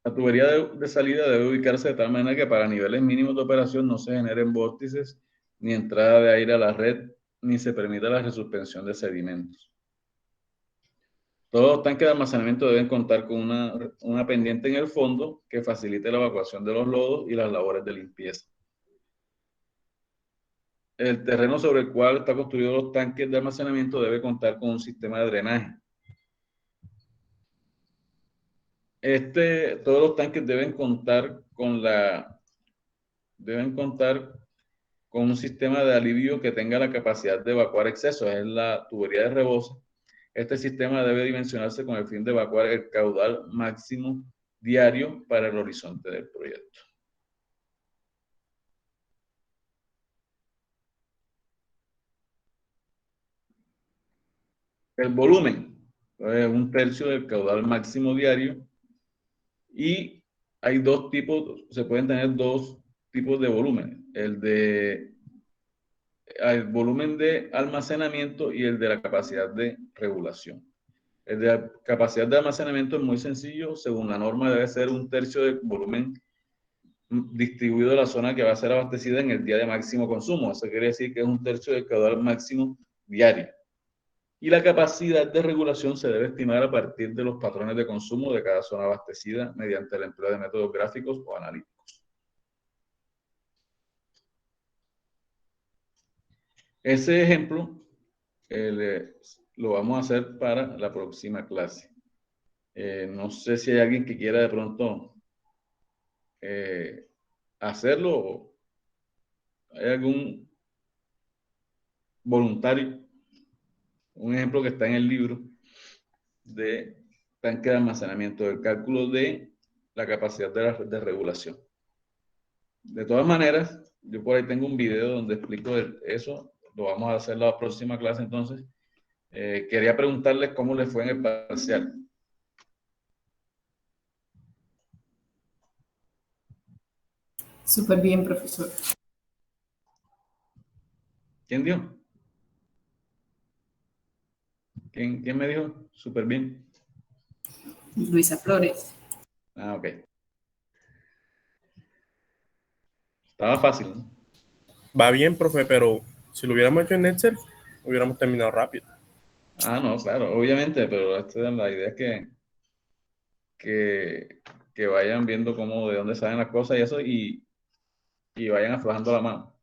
La tubería de salida debe ubicarse de tal manera que para niveles mínimos de operación no se generen vórtices ni entrada de aire a la red, ni se permita la resuspensión de sedimentos. Todos los tanques de almacenamiento deben contar con una pendiente en el fondo que facilite la evacuación de los lodos y las labores de limpieza. el terreno sobre el cual está construido los tanques de almacenamiento debe contar con un sistema de drenaje. Todos los tanques deben contar con un sistema de alivio que tenga la capacidad de evacuar excesos, es la tubería de rebose. Este sistema debe dimensionarse con el fin de evacuar el caudal máximo diario para el horizonte del proyecto. El volumen es 1/3 del caudal máximo diario y hay dos tipos, se pueden tener dos tipos de volumen, el volumen de almacenamiento y el de la capacidad de regulación. El de la capacidad de almacenamiento es muy sencillo, según la norma debe ser 1/3 del volumen distribuido en la zona que va a ser abastecida en el día de máximo consumo. Eso quiere decir que es 1/3 del caudal máximo diario. Y la capacidad de regulación se debe estimar a partir de los patrones de consumo de cada zona abastecida mediante el empleo de métodos gráficos o analíticos. Ese ejemplo lo vamos a hacer para la próxima clase. No sé si hay alguien que quiera de pronto hacerlo o hay algún voluntario. Un ejemplo que está en el libro de tanque de almacenamiento, del cálculo de la capacidad de regulación. De todas maneras, yo por ahí tengo un video donde explico eso, lo vamos a hacer la próxima clase entonces. Quería preguntarles cómo les fue en el parcial. Súper bien, profesor. ¿Quién dio? ¿Quién me dijo? Súper bien. Luisa Flores. Ah, ok. Estaba fácil, ¿no? Va bien, profe, pero si lo hubiéramos hecho en Excel, hubiéramos terminado rápido. Ah, no, claro, obviamente, pero la idea es que vayan viendo de dónde salen las cosas y eso, y vayan aflojando la mano.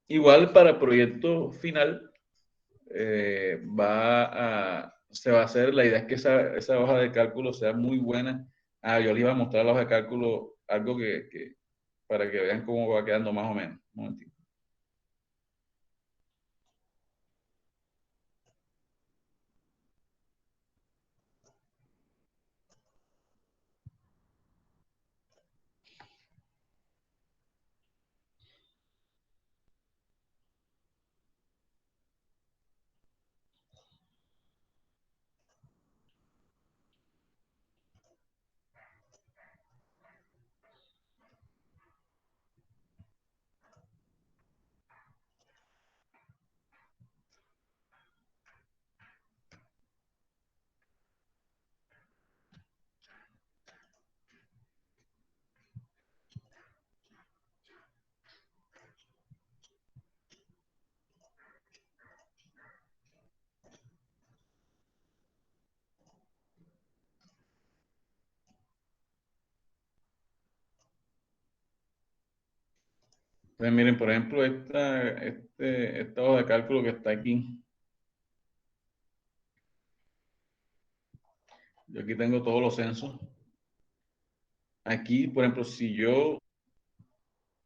Igual para el proyecto final, se va a hacer, la idea es que esa hoja de cálculo sea muy buena. Yo les iba a mostrar la hoja de cálculo, algo para que vean cómo va quedando más o menos. Un momentito. Entonces, miren, por ejemplo, esta hoja de cálculo que está aquí. Yo aquí tengo todos los censos. Aquí, por ejemplo, si yo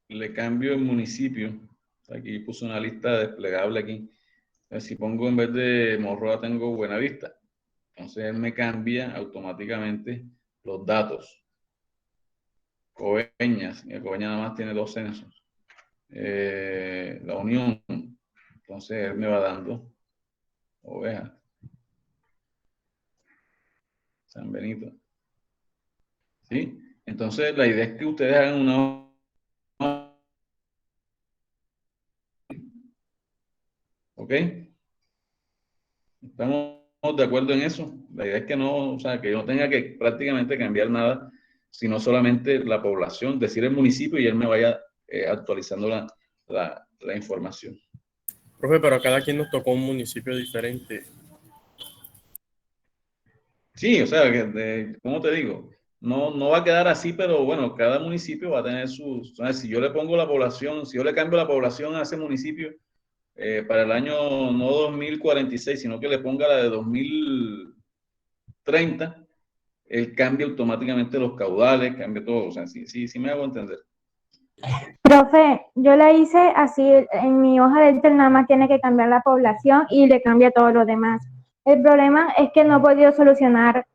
le cambio el municipio, aquí puse una lista desplegable aquí. Si pongo en vez de Morroa tengo Buenavista, entonces él me cambia automáticamente los datos. Coveñas, y Coveñas nada más tiene 2 censos. La Unión, entonces él me va dando Ovejas. San Benito. ¿Sí? Entonces la idea es que ustedes hagan una... ¿Ok? ¿Estamos de acuerdo en eso? La idea es que no, o sea, que yo no tenga que prácticamente cambiar nada, sino solamente la población, decir el municipio y él me vaya actualizando la información. Profe, pero a cada quien nos tocó un municipio diferente. Sí, o sea, ¿cómo te digo? no va a quedar así, pero bueno, cada municipio va a tener sus... O sea, si yo le pongo la población, si yo le cambio la población a ese municipio para el año no 2046, sino que le ponga la de 2030, él cambia automáticamente los caudales, cambia todo. O sea, sí me hago entender. Profe, yo la hice así, en mi hoja de Excel nada más tiene que cambiar la población y le cambia todo lo demás. El problema es que no he podido solucionar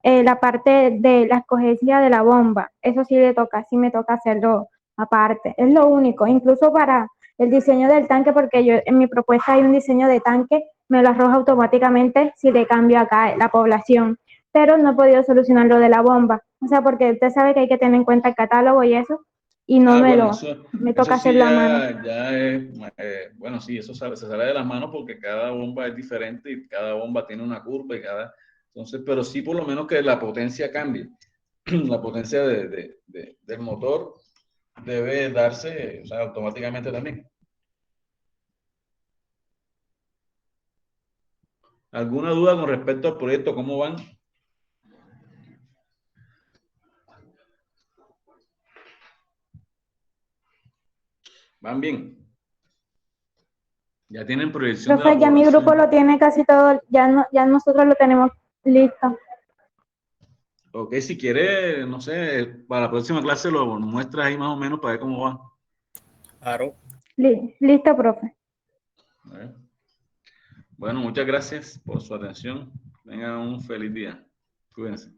la parte de la escogencia de la bomba. Eso sí me toca hacerlo aparte. Es lo único, incluso para el diseño del tanque, porque yo en mi propuesta hay un diseño de tanque, me lo arroja automáticamente si le cambio acá la población. Pero no he podido solucionar lo de la bomba. O sea, porque usted sabe que hay que tener en cuenta el catálogo y eso, y no Bueno, me eso toca sí hacerlo a mano. ya es, bueno, sí, eso se sale de las manos porque cada bomba es diferente y cada bomba tiene una curva y entonces, pero sí por lo menos que la potencia cambie. La potencia del motor debe darse, o sea, automáticamente también. ¿Alguna duda con respecto al proyecto? ¿Cómo van? ¿Van bien? Ya tienen proyección de la Profe, ya mi grupo población. lo tiene casi todo, ya nosotros lo tenemos listo. Ok, si quiere, no sé, para la próxima clase lo muestras ahí más o menos para ver cómo va. Claro. Listo, profe. A ver. Bueno, muchas gracias por su atención. Tengan un feliz día. Cuídense.